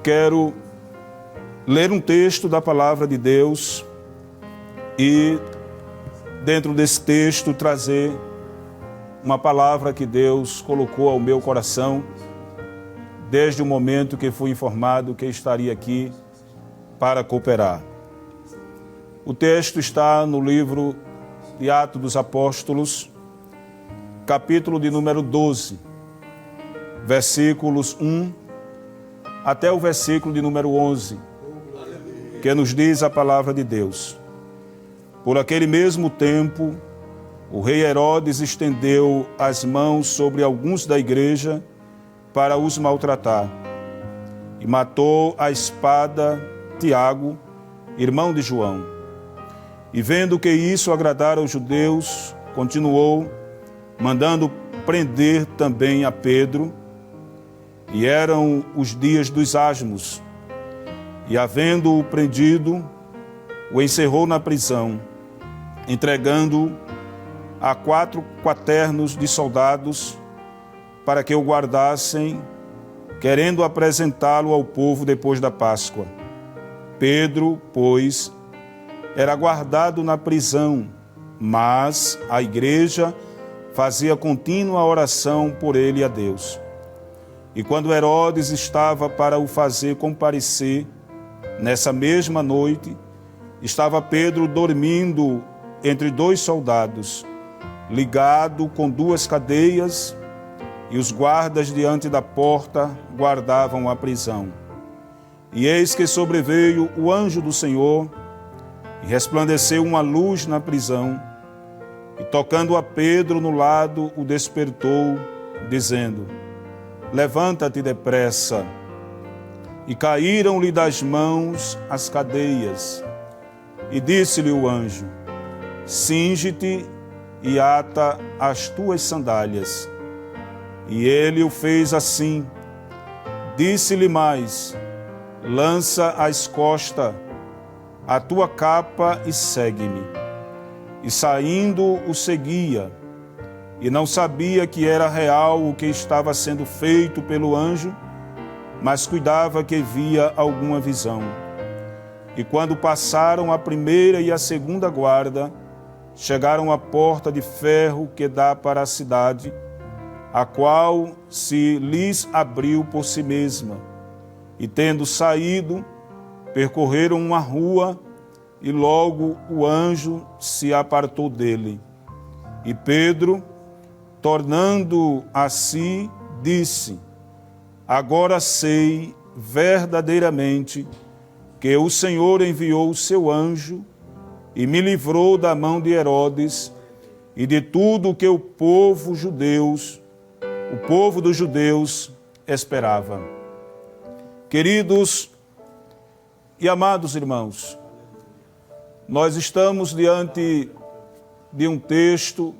quero ler um texto da palavra de Deus e, dentro desse texto, trazer uma palavra que Deus colocou ao meu coração desde o momento que fui informado que estaria aqui para cooperar. O texto está no livro de Atos dos Apóstolos, capítulo de número 12, versículos 1 até o versículo de número 11, que nos diz a palavra de Deus. Por aquele mesmo tempo, o rei Herodes estendeu as mãos sobre alguns da igreja para os maltratar, e matou à espada Tiago, irmão de João. E vendo que isso agradara aos judeus, continuou mandando prender também a Pedro, e eram os dias dos asmos. E havendo-o prendido, o encerrou na prisão, entregando-o a 4 quaternos de soldados para que o guardassem, querendo apresentá-lo ao povo depois da Páscoa. Pedro, pois, era guardado na prisão, mas a igreja fazia contínua oração por ele a Deus. E quando Herodes estava para o fazer comparecer, nessa mesma noite, estava Pedro dormindo entre 2 soldados, ligado com 2 cadeias, e os guardas diante da porta guardavam a prisão. E eis que sobreveio o anjo do Senhor, e resplandeceu uma luz na prisão, e tocando a Pedro no lado, o despertou, dizendo: levanta-te depressa. E caíram-lhe das mãos as cadeias. E disse-lhe o anjo: cinge-te e ata as tuas sandálias. E ele o fez assim. Disse-lhe mais: lança às costas a tua capa e segue-me. E saindo o seguia, e não sabia que era real o que estava sendo feito pelo anjo, mas cuidava que via alguma visão. E quando passaram a primeira e a segunda guarda, chegaram à porta de ferro que dá para a cidade, a qual se lhes abriu por si mesma. E tendo saído, percorreram uma rua, e logo o anjo se apartou dele. E Pedro, tornando a si, disse: agora sei verdadeiramente que o Senhor enviou o seu anjo e me livrou da mão de Herodes e de tudo o que o povo dos judeus esperava. Queridos e amados irmãos, nós estamos diante de um texto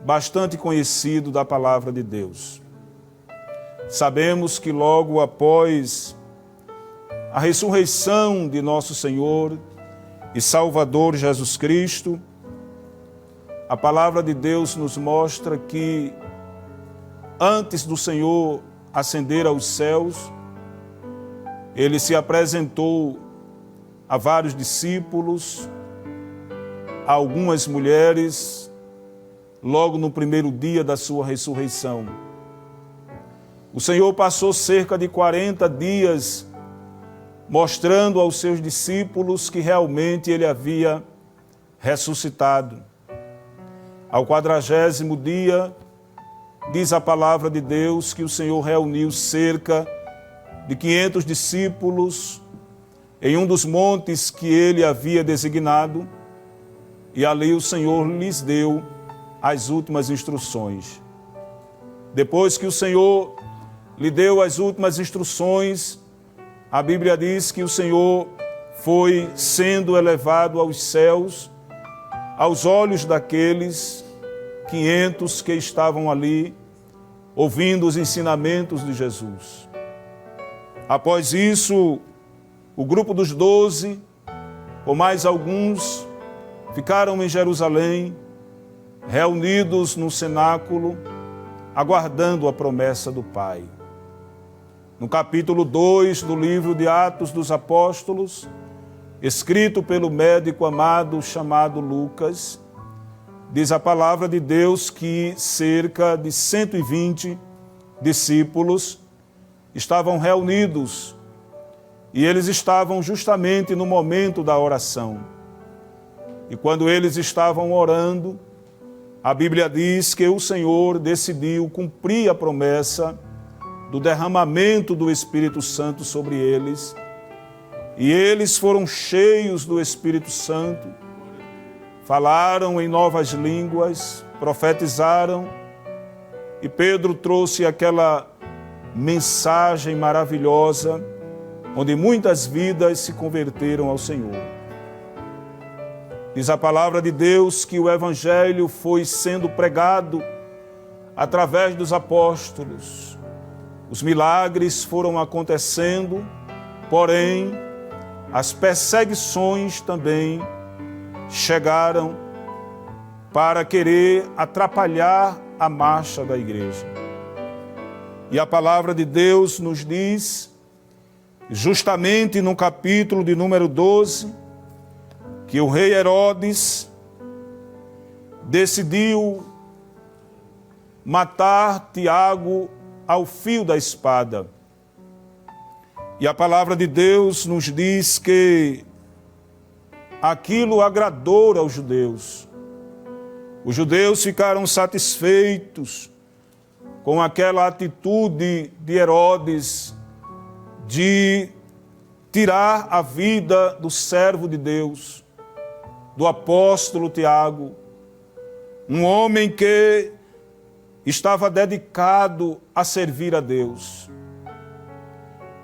bastante conhecido da palavra de Deus. Sabemos que logo após a ressurreição de nosso Senhor e Salvador Jesus Cristo, a palavra de Deus nos mostra que antes do Senhor ascender aos céus, ele se apresentou a vários discípulos, a algumas mulheres, logo no primeiro dia da sua ressurreição. O Senhor passou cerca de 40 dias mostrando aos seus discípulos que realmente ele havia ressuscitado. Ao 40º dia, diz a palavra de Deus que o Senhor reuniu cerca de 500 discípulos em um dos montes que ele havia designado, e ali o Senhor lhes deu as últimas instruções. Depois que o Senhor lhe deu as últimas instruções, a Bíblia diz que o Senhor foi sendo elevado aos céus, aos olhos daqueles 500 que estavam ali, ouvindo os ensinamentos de Jesus. Após isso, o grupo dos 12, com mais alguns, ficaram em Jerusalém, reunidos no cenáculo, aguardando a promessa do Pai. no capítulo 2 do livro de Atos dos Apóstolos, escrito pelo médico amado chamado Lucas, diz a palavra de Deus que cerca de 120 discípulos estavam reunidos e eles estavam justamente no momento da oração. E quando eles estavam orando, a Bíblia diz que o Senhor decidiu cumprir a promessa do derramamento do Espírito Santo sobre eles. E eles foram cheios do Espírito Santo, falaram em novas línguas, profetizaram, e Pedro trouxe aquela mensagem maravilhosa, onde muitas vidas se converteram ao Senhor. Diz a palavra de Deus que o Evangelho foi sendo pregado através dos apóstolos. Os milagres foram acontecendo, porém, as perseguições também chegaram para querer atrapalhar a marcha da igreja. E a palavra de Deus nos diz, justamente no capítulo de número 12, que o rei Herodes decidiu matar Tiago ao fio da espada. E a palavra de Deus nos diz que aquilo agradou aos judeus. Os judeus ficaram satisfeitos com aquela atitude de Herodes de tirar a vida do servo de Deus, do apóstolo Tiago, um homem que estava dedicado a servir a Deus.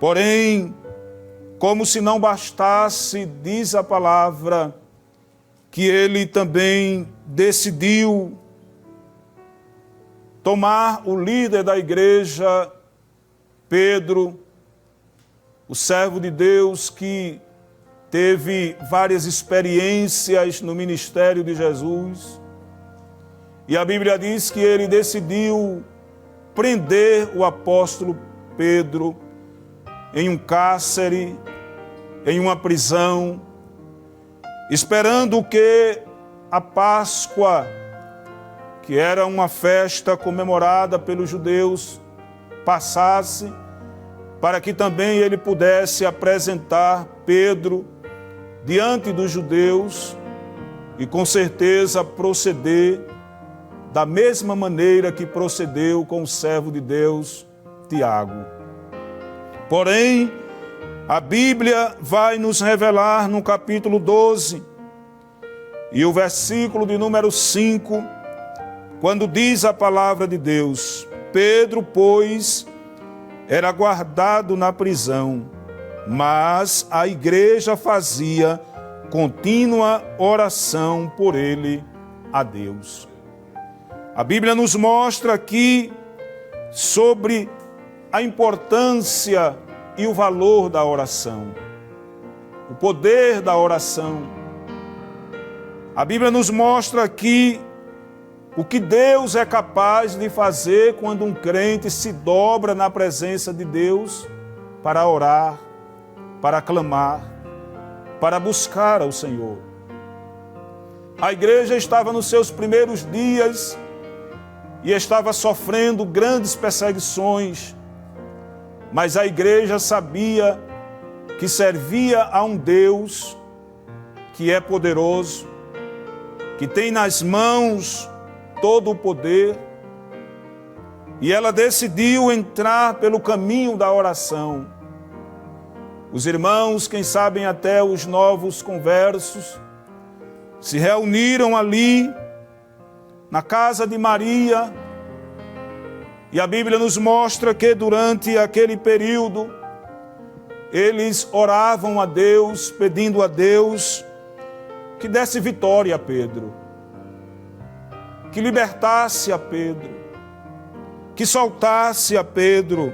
Porém, como se não bastasse, diz a palavra, que ele também decidiu tomar o líder da igreja, Pedro, o servo de Deus que teve várias experiências no ministério de Jesus. E a Bíblia diz que ele decidiu prender o apóstolo Pedro em um cárcere, em uma prisão, esperando que a Páscoa, que era uma festa comemorada pelos judeus, passasse, para que também ele pudesse apresentar Pedro diante dos judeus e com certeza proceder da mesma maneira que procedeu com o servo de Deus, Tiago. Porém, a Bíblia vai nos revelar no capítulo 12 e o versículo de número 5, quando diz a palavra de Deus: Pedro, pois, era guardado na prisão, mas a igreja fazia contínua oração por ele a Deus. A Bíblia nos mostra aqui sobre a importância e o valor da oração, o poder da oração. A Bíblia nos mostra aqui o que Deus é capaz de fazer quando um crente se dobra na presença de Deus para orar, para clamar, para buscar ao Senhor. A igreja estava nos seus primeiros dias e estava sofrendo grandes perseguições, mas a igreja sabia que servia a um Deus que é poderoso, que tem nas mãos todo o poder, e ela decidiu entrar pelo caminho da oração. Os irmãos, quem sabem até os novos conversos, se reuniram ali na casa de Maria, e a Bíblia nos mostra que durante aquele período eles oravam a Deus, pedindo a Deus que desse vitória a Pedro, que libertasse a Pedro, que soltasse a Pedro.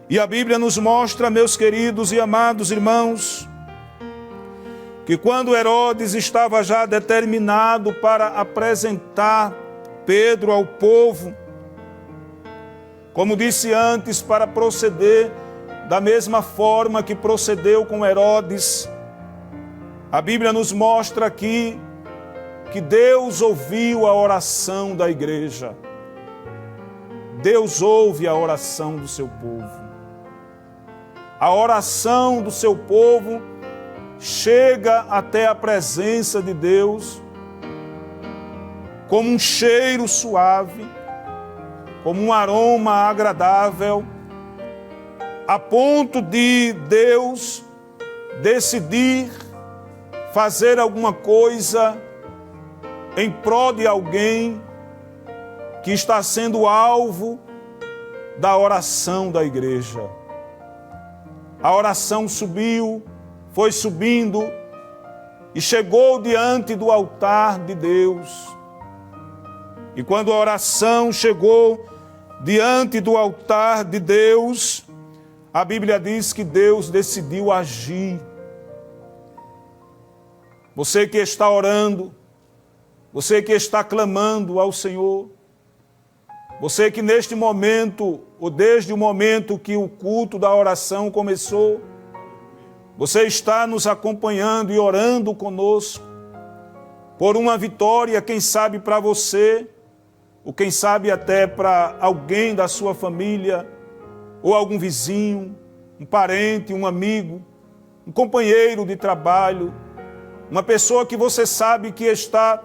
E a Bíblia nos mostra, meus queridos e amados irmãos, que quando Herodes estava já determinado para apresentar Pedro ao povo, como disse antes, para proceder da mesma forma que procedeu com Herodes. A Bíblia nos mostra aqui que Deus ouviu a oração da igreja. Deus ouve a oração do seu povo. A oração do seu povo chega até a presença de Deus como um cheiro suave, como um aroma agradável, a ponto de Deus decidir fazer alguma coisa em prol de alguém que está sendo alvo da oração da igreja. A oração subiu, foi subindo e chegou diante do altar de Deus. E quando a oração chegou diante do altar de Deus, a Bíblia diz que Deus decidiu agir. Você que está orando, você que está clamando ao Senhor, você que neste momento, ou desde o momento que o culto da oração começou, você está nos acompanhando e orando conosco por uma vitória, quem sabe para você, ou quem sabe até para alguém da sua família, ou algum vizinho, um parente, um amigo, um companheiro de trabalho, uma pessoa que você sabe que está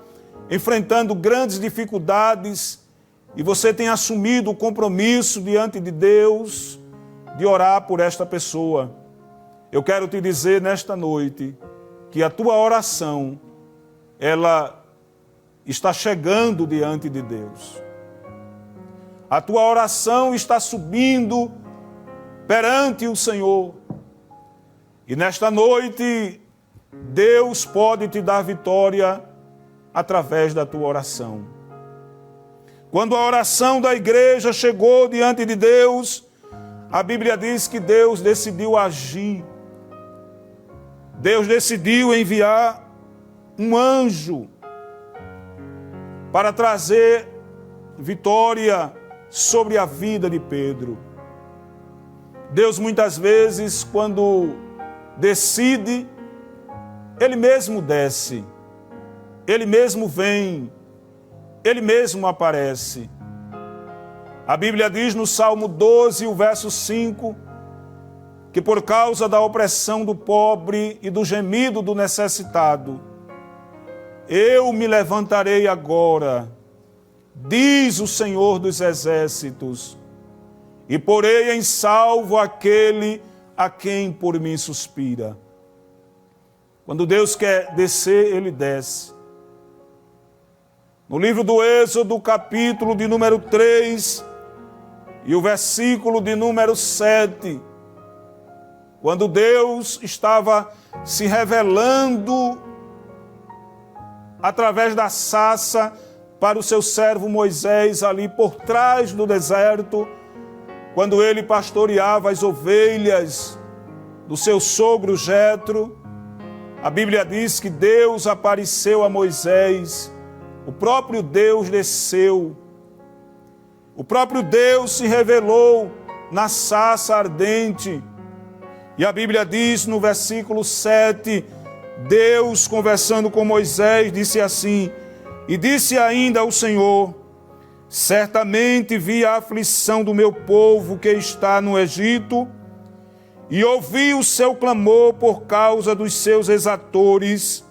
enfrentando grandes dificuldades e você tem assumido o compromisso diante de Deus de orar por esta pessoa. Eu quero te dizer nesta noite que a tua oração, ela está chegando diante de Deus. A tua oração está subindo perante o Senhor. E nesta noite, Deus pode te dar vitória através da tua oração. Quando a oração da igreja chegou diante de Deus, a Bíblia diz que Deus decidiu agir. Deus decidiu enviar um anjo para trazer vitória sobre a vida de Pedro. Deus muitas vezes, quando decide, Ele mesmo desce, Ele mesmo vem, Ele mesmo aparece. A Bíblia diz no Salmo 12, o verso 5, que por causa da opressão do pobre e do gemido do necessitado, eu me levantarei agora, diz o Senhor dos Exércitos, e porei em salvo aquele a quem por mim suspira. Quando Deus quer descer, Ele desce. No livro do Êxodo, capítulo de número 3, e o versículo de número 7, quando Deus estava se revelando através da sarça para o seu servo Moisés ali por trás do deserto, quando ele pastoreava as ovelhas do seu sogro Jetro, a Bíblia diz que Deus apareceu a Moisés, o próprio Deus desceu, o próprio Deus se revelou na sarça ardente. E a Bíblia diz no versículo 7, Deus conversando com Moisés disse assim, e disse ainda ao Senhor, certamente vi a aflição do meu povo que está no Egito, e ouvi o seu clamor por causa dos seus exatores,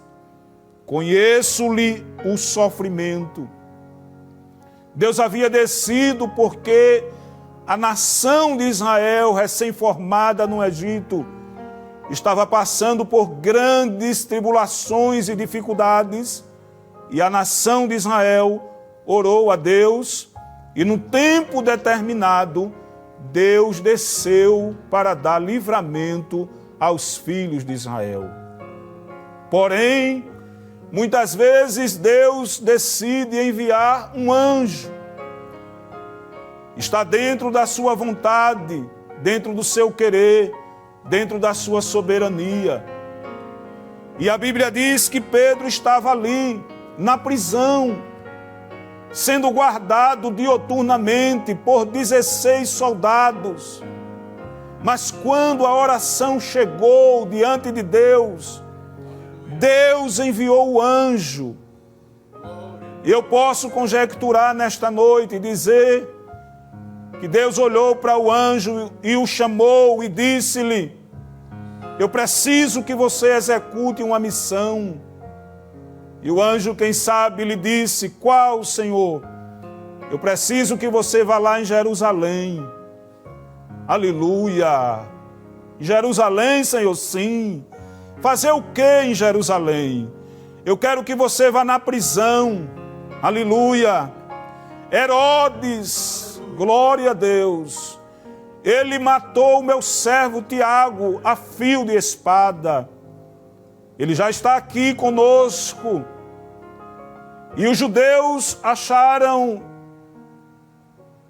conheço-lhe o sofrimento. Deus havia descido porque a nação de Israel, recém-formada no Egito, estava passando por grandes tribulações e dificuldades, e a nação de Israel orou a Deus, e no tempo determinado, Deus desceu para dar livramento aos filhos de Israel. Porém, muitas vezes Deus decide enviar um anjo. Está dentro da sua vontade, dentro do seu querer, dentro da sua soberania. E a Bíblia diz que Pedro estava ali, na prisão. sendo guardado dioturnamente por 16 soldados. Mas quando a oração chegou diante de Deus, Deus enviou o anjo. E eu posso conjecturar nesta noite e dizer que Deus olhou para o anjo e o chamou e disse-lhe: eu preciso que você execute uma missão. E o anjo, quem sabe, lhe disse: qual, Senhor? Eu preciso que você vá lá em Jerusalém. Aleluia! Jerusalém, Senhor, sim. Fazer o que em Jerusalém? Eu quero que você vá na prisão. Aleluia! Herodes, glória a Deus, ele matou o meu servo Tiago a fio de espada. Ele já está aqui conosco. E os judeus acharam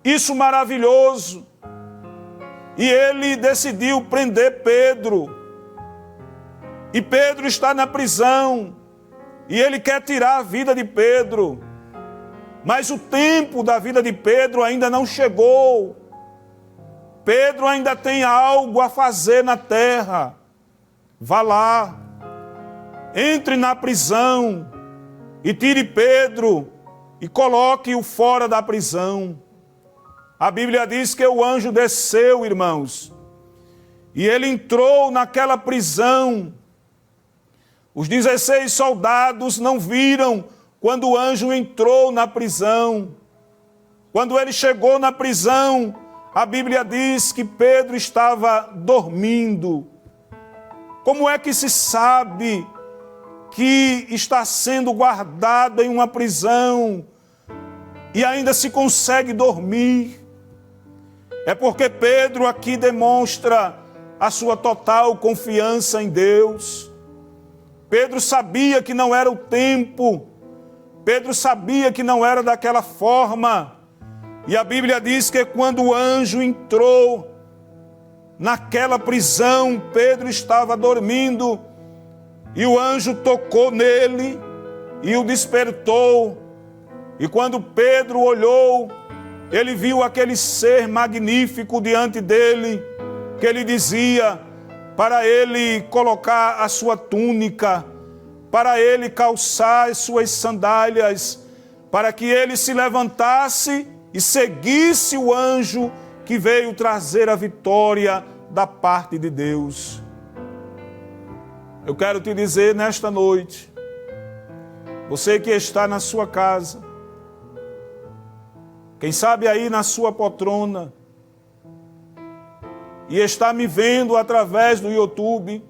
isso maravilhoso. E ele decidiu prender Pedro. E Pedro está na prisão. E ele quer tirar a vida de Pedro. Mas o tempo da vida de Pedro ainda não chegou. Pedro ainda tem algo a fazer na terra. Vá lá, entre na prisão e tire Pedro e coloque-o fora da prisão. A Bíblia diz que o anjo desceu, irmãos, e ele entrou naquela prisão. Os 16 soldados não viram quando o anjo entrou na prisão. Quando ele chegou na prisão, a Bíblia diz que Pedro estava dormindo. Como é que se sabe que está sendo guardado em uma prisão e ainda se consegue dormir? É porque Pedro aqui demonstra a sua total confiança em Deus. Pedro sabia que não era o tempo. Pedro sabia que não era daquela forma. E a Bíblia diz que quando o anjo entrou naquela prisão, Pedro estava dormindo e o anjo tocou nele e o despertou. E quando Pedro olhou, ele viu aquele ser magnífico diante dele, que ele dizia para ele colocar a sua túnica, para ele calçar as suas sandálias, para que ele se levantasse e seguisse o anjo que veio trazer a vitória da parte de Deus. Eu quero te dizer nesta noite, você que está na sua casa, quem sabe aí na sua poltrona, e está me vendo através do YouTube,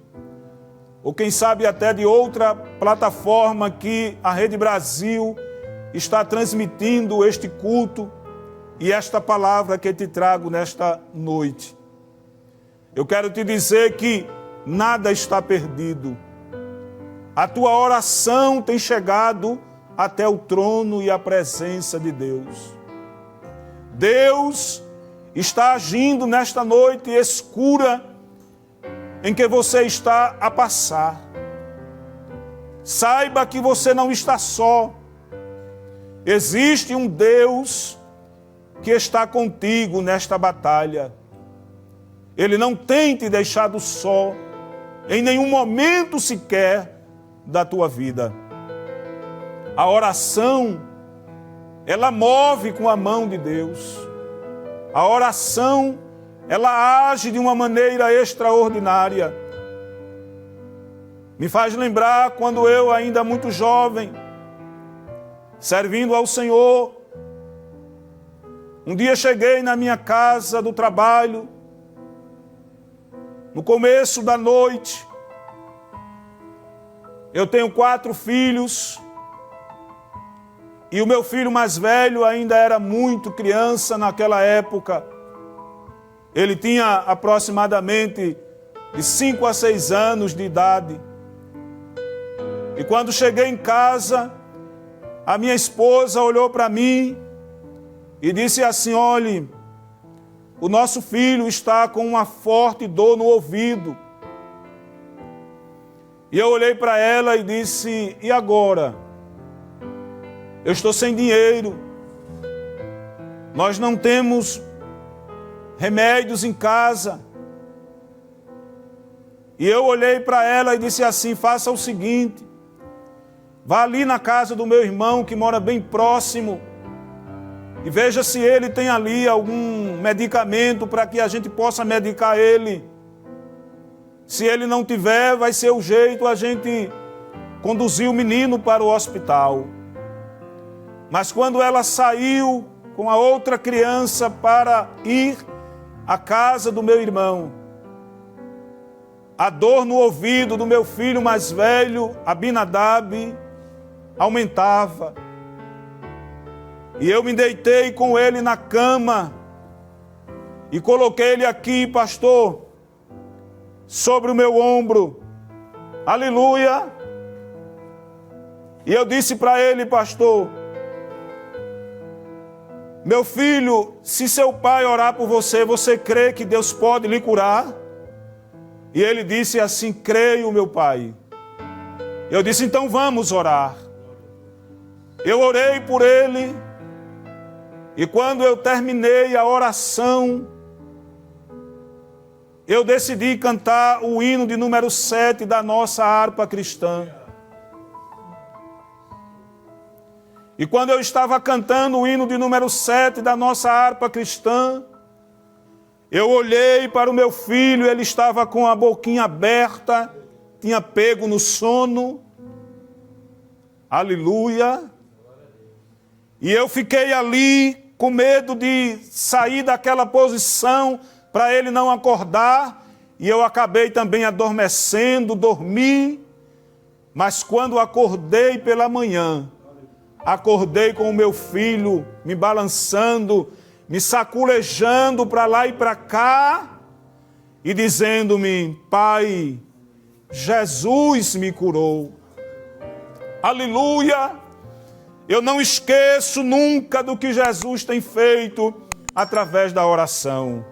ou quem sabe até de outra plataforma que a Rede Brasil está transmitindo este culto e esta palavra que te trago nesta noite. Eu quero te dizer que nada está perdido. A tua oração tem chegado até o trono e a presença de Deus. Deus está agindo nesta noite escura em que você está a passar. Saiba que você não está só. Existe um Deus que está contigo nesta batalha. Ele não tem te deixado só, em nenhum momento sequer da tua vida. A oração, ela move com a mão de Deus. A oração, ela age de uma maneira extraordinária. Me faz lembrar quando eu, ainda muito jovem, servindo ao Senhor, um dia cheguei na minha casa do trabalho, no começo da noite. Eu tenho 4 filhos, e o meu filho mais velho ainda era muito criança naquela época. Ele tinha aproximadamente de 5 a 6 anos de idade. E quando cheguei em casa, a minha esposa olhou para mim e disse assim: olhe, o nosso filho está com uma forte dor no ouvido. E eu olhei para ela e disse: e agora? Eu estou sem dinheiro, Nós não temos remédios em casa. E eu olhei para ela e disse assim: faça o seguinte, vá ali na casa do meu irmão que mora bem próximo e veja se ele tem ali algum medicamento para que a gente possa medicar ele. Se ele não tiver, vai ser o jeito a gente conduzir o menino para o hospital. Mas quando ela saiu com a outra criança para ir à casa do meu irmão, a dor no ouvido do meu filho mais velho, Abinadab, aumentava. E eu me deitei com ele na cama e coloquei ele aqui, pastor, sobre o meu ombro. Aleluia! E eu disse para ele: pastor, meu filho, se seu pai orar por você, você crê que Deus pode lhe curar? E ele disse assim: creio, meu pai. Eu disse: então vamos orar. Eu orei por ele, e quando eu terminei a oração, eu decidi cantar o hino de número 7 da nossa harpa cristã. E quando eu estava cantando o hino de número 7 da nossa harpa cristã, eu olhei para o meu filho, ele estava com a boquinha aberta, tinha pego no sono. Aleluia! E eu fiquei ali com medo de sair daquela posição para ele não acordar, e eu acabei também adormecendo, dormi, mas quando acordei pela manhã, acordei com o meu filho me balançando, me saculejando para lá e para cá, e dizendo-me: pai, Jesus me curou. Aleluia! Eu não esqueço nunca do que Jesus tem feito através da oração.